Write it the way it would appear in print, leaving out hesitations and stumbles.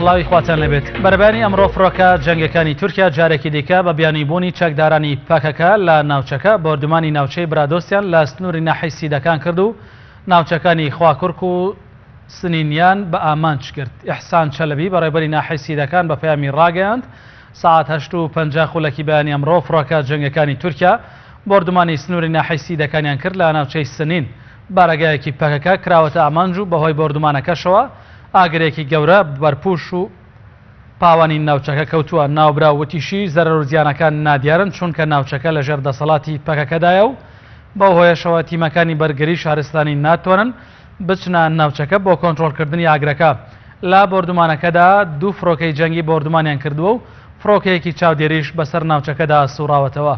سڵاوی خواتان لەبێت بەرەبانی ئەمڕۆ فڕۆکە جەنگەکانی تورکیا جارێکی دیکە بە بیانیبوونی چەکدارانی پاکەکە لە ناوچەکە بۆردمانی ناوچەی برادۆستیان لە سنووری ناحەی سیدەکان کرد و ناوچەکانی خواکورک و سنینیان بە ئامانج کرد. ئیحسان چەلەبی بەڕێبەری ناحەی سیدەکان بە پەیامی ڕاگەیاند ساعت 8:50 خولەکی بەیانی ئەمڕۆ فڕۆکە جەنگەکانی تورکیا بۆردمانی سنووری ناحەی سیدەکانیان کرد لە ناوچەی سنین. بارەگایەکی پاکەکە کراوەتە ئامانج و بەهۆی بۆردمانەکەشەوە ئاگرێکی گەورە بەرپوش و پاوانی ناوچەکە کەوتووە ناوبرا وتیشی زەرەر و زیانەکان نادیارن چونکە ناوچەکە لە ژێر دەسەڵاتی پاکەکەدایە و بەو هۆیەشەوە تیمەکانی بەرگری شارستانی ناتوانن بچنە ناوچەکە بۆ کۆنتڕۆڵکردنی ئاگرەکە. لە بۆردمانەکەدا دوو فڕۆکەی جەنگی بۆردمانیان کردووە و فڕۆکەیەکی چاودێریش بەسەر ناوچەکەدا سوڕاوەتەوە.